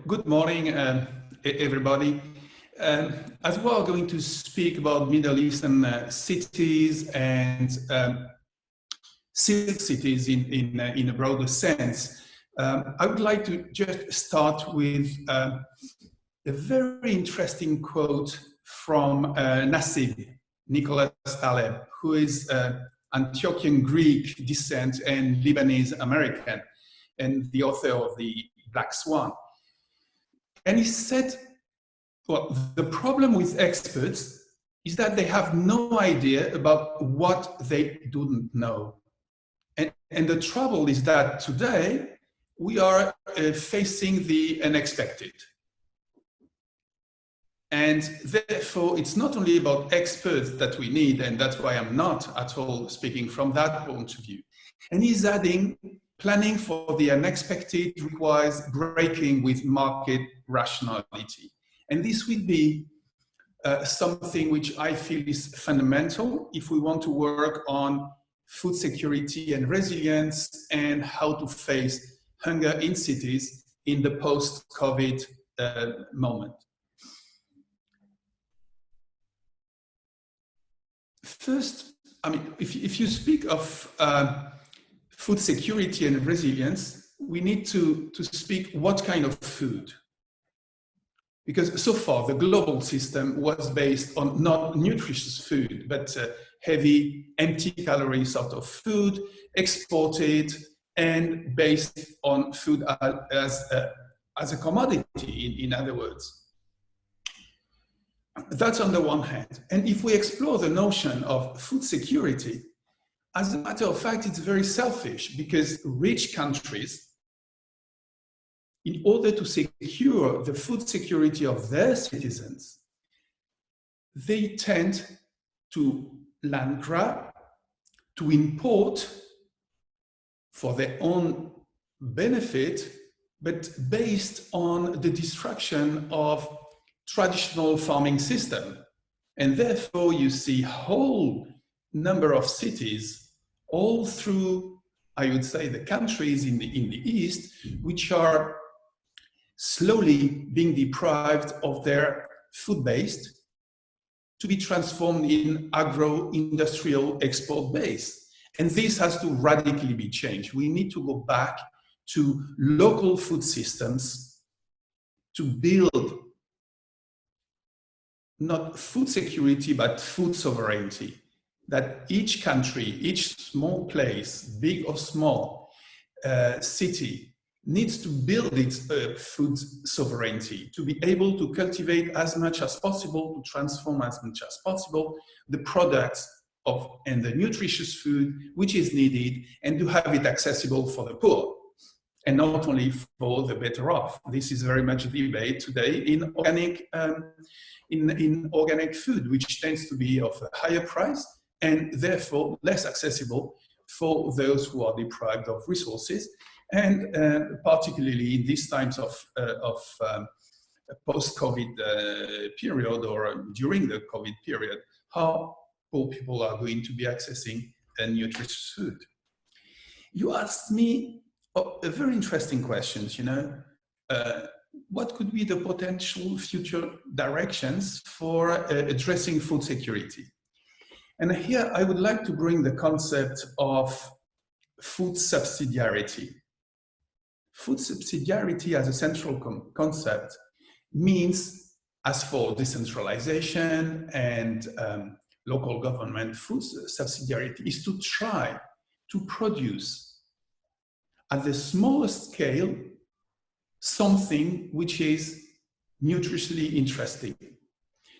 good morning, everybody. As we are going to speak about Middle Eastern cities and silk cities in a broader sense, I would like to just start with a very interesting quote from Nasib Nicholas Taleb, who is Antiochian Greek descent and Lebanese American, and the author of the Black Swan. And he said, well, the problem with experts is that they have no idea about what they don't know. And the trouble is that today we are facing the unexpected. And therefore, it's not only about experts that we need, and that's why I'm not at all speaking from that point of view. And he's adding, planning for the unexpected requires breaking with market rationality. And this will be something which I feel is fundamental if we want to work on food security and resilience and how to face hunger in cities in the post-COVID moment. First, I mean, if you speak of food security and resilience, we need to speak what kind of food. Because so far, the global system was based on not nutritious food, but heavy, empty-calorie sort of food, exported and based on food as a commodity, in other words. That's on the one hand. And if we explore the notion of food security, as a matter of fact, it's very selfish because rich countries, in order to secure the food security of their citizens, they tend to land grab, to import for their own benefit, but based on the destruction of traditional farming system. And therefore you see whole number of cities all through, I would say, the countries in the East, which are slowly being deprived of their food base to be transformed in agro-industrial export base. And this has to radically be changed. We need to go back to local food systems to build not food security, but food sovereignty, that each country, each small place, big or small, city, needs to build its food sovereignty, to be able to cultivate as much as possible, to transform as much as possible the products of and the nutritious food which is needed, and to have it accessible for the poor, and not only for the better off. This is very much the debate today in organic in organic food, which tends to be of a higher price and therefore less accessible for those who are deprived of resources. And particularly in these times of post-COVID period or during the COVID period, how poor people are going to be accessing nutritious food. You asked me a very interesting questions, you know, what could be the potential future directions for addressing food security? And here I would like to bring the concept of food subsidiarity. Food subsidiarity as a central concept means, as for decentralization and local government, food subsidiarity is to try to produce at the smallest scale something which is nutritionally interesting.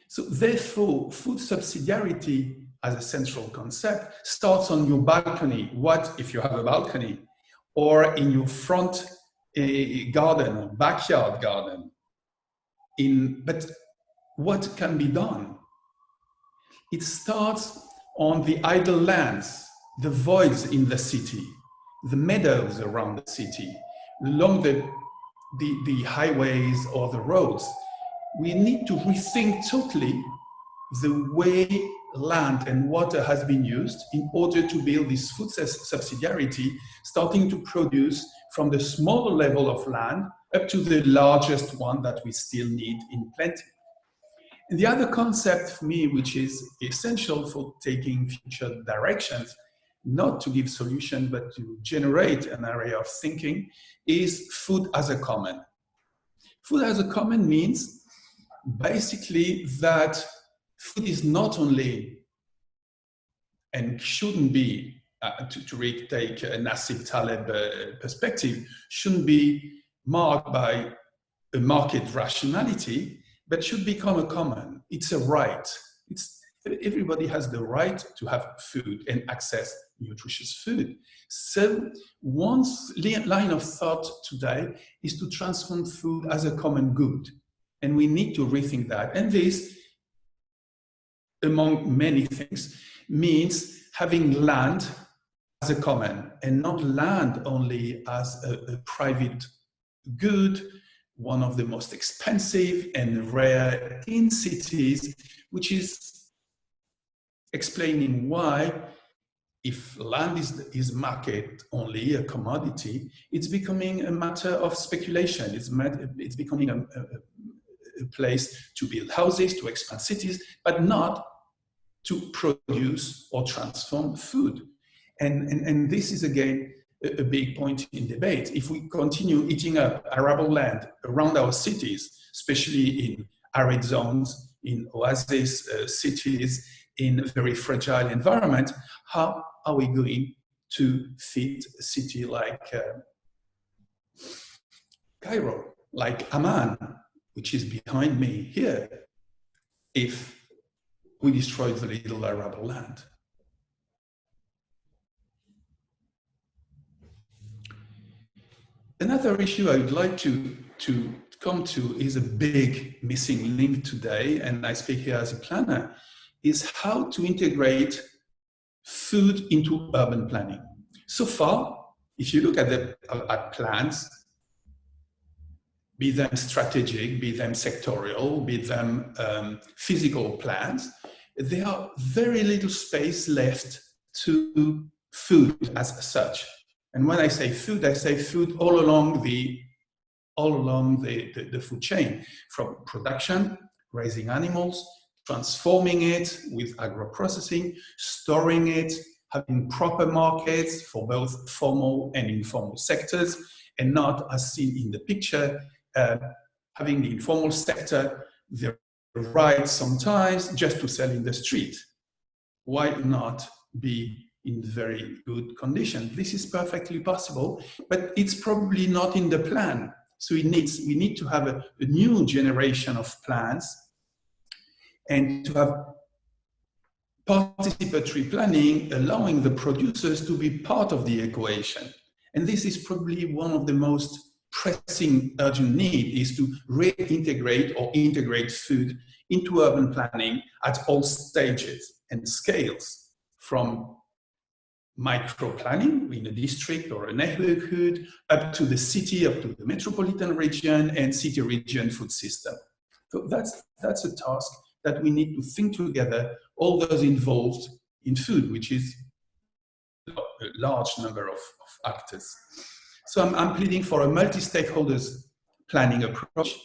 So therefore, food subsidiarity as a central concept starts on your balcony. What if you have a balcony? Or in your front garden or backyard garden. But what can be done? It starts on the idle lands, the voids in the city, the meadows around the city, along the highways or the roads. We need to rethink totally the way land and water has been used in order to build this food subsidiarity, starting to produce from the smaller level of land up to the largest one that we still need in plenty. And the other concept for me, which is essential for taking future directions, not to give solutions, but to generate an area of thinking, is food as a common. Food as a common means basically that food is not only and shouldn't be, to retake a Nassim Taleb perspective, shouldn't be marked by a market rationality, but should become a common. It's a right. Everybody has the right to have food and access nutritious food. So one line of thought today is to transform food as a common good. And we need to rethink that. And this, among many things, means having land as a common and not land only as a private good, one of the most expensive and rare in cities, which is explaining why, if land is market only, a commodity, it's becoming a matter of speculation. It's becoming a place to build houses, to expand cities, but not to produce or transform food. And this is, again, a big point in debate. If we continue eating up arable land around our cities, especially in arid zones, in oasis cities, in a very fragile environment, how are we going to feed a city like Cairo, like Amman, which is behind me here, if we destroy the little arable land? Another issue I would like to come to is a big missing link today, and I speak here as a planner, is how to integrate food into urban planning. So far, if you look at plans, be them strategic, be them sectorial, be them physical plans, there are very little space left to food as such. And when I say food all along the food chain, from production, raising animals, transforming it with agro-processing, storing it, having proper markets for both formal and informal sectors, and not, as seen in the picture, having the informal sector the right sometimes just to sell in the street. Why not be in very good condition? This is perfectly possible, but it's probably not in the plan. So we need to have a new generation of plans and to have participatory planning, allowing the producers to be part of the equation. And this is probably one of the most pressing, urgent need, is to reintegrate or integrate food into urban planning at all stages and scales, from micro planning in a district or a neighborhood, up to the city, up to the metropolitan region and city region food system. So that's a task that we need to think together, all those involved in food, which is a large number of actors. So I'm pleading for a multi-stakeholders planning approach,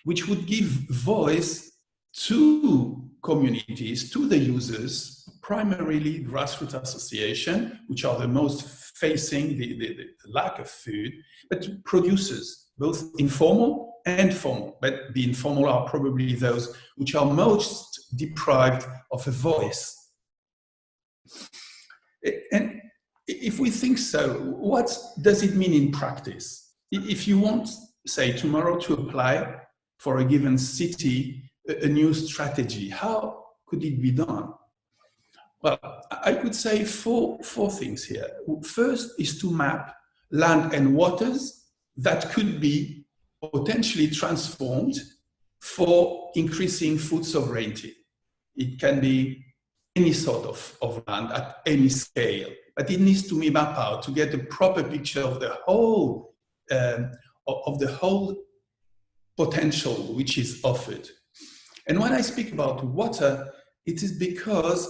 which would give voice to communities, to the users, primarily grassroots association, which are the most facing the lack of food, but to producers, both informal and formal. But the informal are probably those which are most deprived of a voice. And if we think so, what does it mean in practice? If you want, say, tomorrow to apply for a given city a new strategy, how could it be done? Well, I could say four things here. First is to map land and waters that could be potentially transformed for increasing food sovereignty. It can be any sort of land at any scale, but it needs to be mapped out to get a proper picture of the whole potential which is offered. And when I speak about water, it is because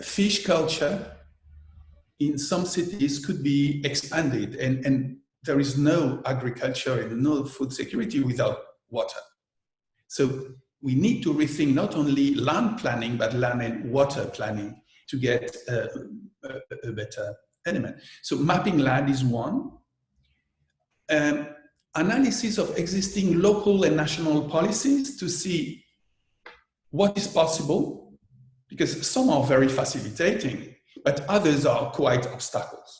fish culture in some cities could be expanded, and there is no agriculture and no food security without water. So we need to rethink not only land planning, but land and water planning to get a better element. So mapping land is one. Analysis of existing local and national policies to see what is possible, because some are very facilitating, but others are quite obstacles.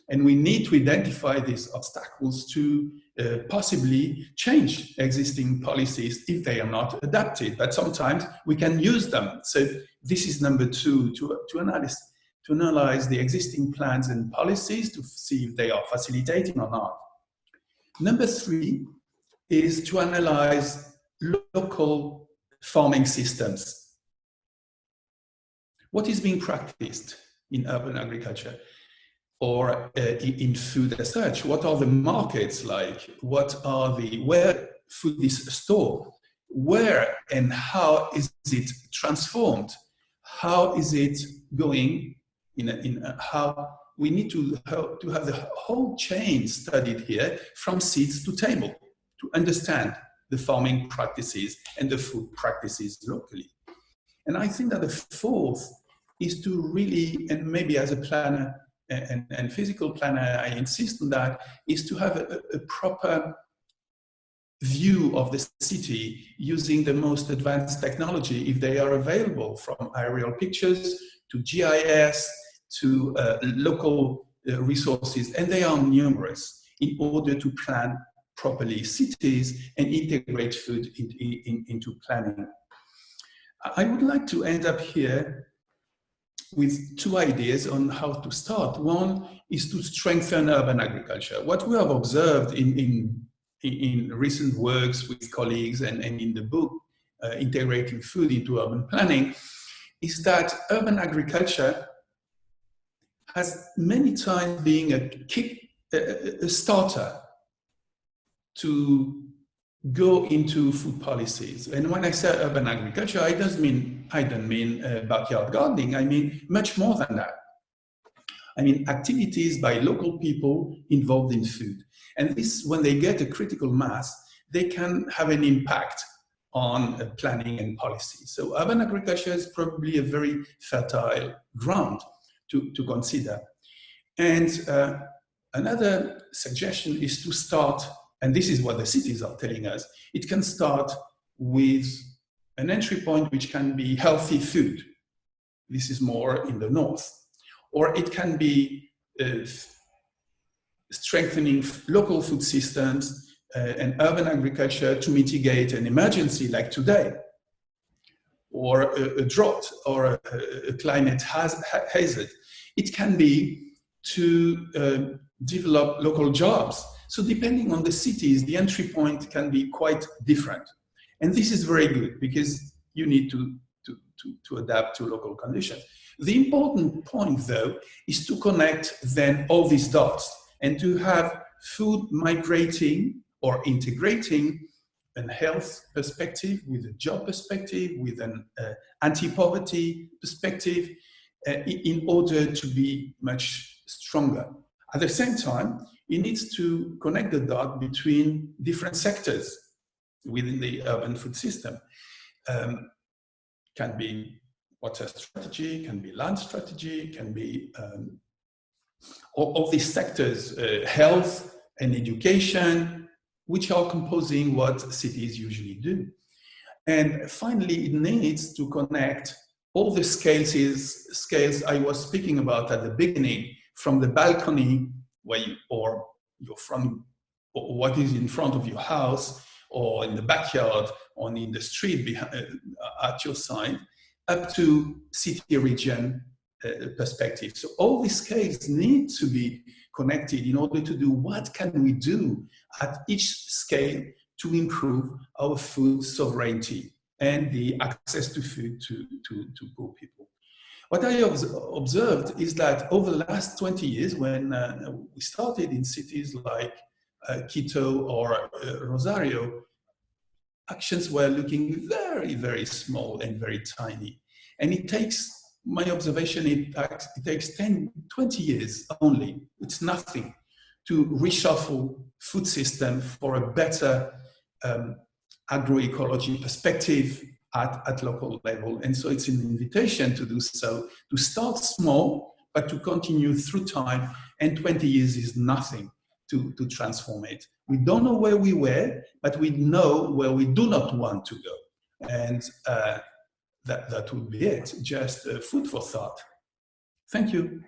And we need to identify these obstacles to possibly change existing policies if they are not adapted, but sometimes we can use them. So this is number two, to analyze the existing plans and policies to see if they are facilitating or not. Number three is to analyze local farming systems. What is being practiced in urban agriculture or in food as such? What are the markets like? Where food is stored? Where and how is it transformed? How is it going how we need to have the whole chain studied here from seeds to table to understand the farming practices and the food practices locally. And I think that the fourth is to really, and maybe as a planner and physical planner, I insist on that, is to have a proper view of the city using the most advanced technology if they are available, from aerial pictures to GIS to local resources, and they are numerous, in order to plan properly cities and integrate food into planning. I would like to end up here with two ideas on how to start. One is to strengthen urban agriculture. What we have observed in recent works with colleagues and in the book, Integrating Food into Urban Planning, is that urban agriculture has many times been a starter to go into food policies. And when I say urban agriculture, I don't mean backyard gardening. I mean much more than that. I mean activities by local people involved in food. And this, when they get a critical mass, they can have an impact on planning and policy. So urban agriculture is probably a very fertile ground to consider. And another suggestion is to start, and this is what the cities are telling us, it can start with an entry point which can be healthy food. This is more in the north. Or it can be strengthening local food systems and urban agriculture to mitigate an emergency like today, or a drought, or a climate hazard. It can be to develop local jobs. So depending on the cities, the entry point can be quite different. And this is very good because you need to adapt to local conditions. The important point, though, is to connect then all these dots and to have food migrating or integrating a health perspective with a job perspective, with an anti-poverty perspective, in order to be much stronger. At the same time, it needs to connect the dot between different sectors within the urban food system. Can be water strategy, can be land strategy, can be all these sectors, health and education, which are composing what cities usually do. And finally, it needs to connect all the scales I was speaking about at the beginning, from the balcony where or what is in front of your house, or in the backyard, or in the street at your side, up to city region perspective. So all these scales need to be connected in order to do what can we do at each scale to improve our food sovereignty and the access to food to poor people. What I have observed is that over the last 20 years, when we started in cities like Quito or Rosario, actions were looking very, very small and very tiny. And it takes, my observation, it takes 10, 20 years only, it's nothing, to reshuffle food system for a better agroecology perspective at local level. And so it's an invitation to do so, to start small, but to continue through time. And 20 years is nothing to transform it. We don't know where we were, but we know where we do not want to go. And that would be it, just food for thought. Thank you.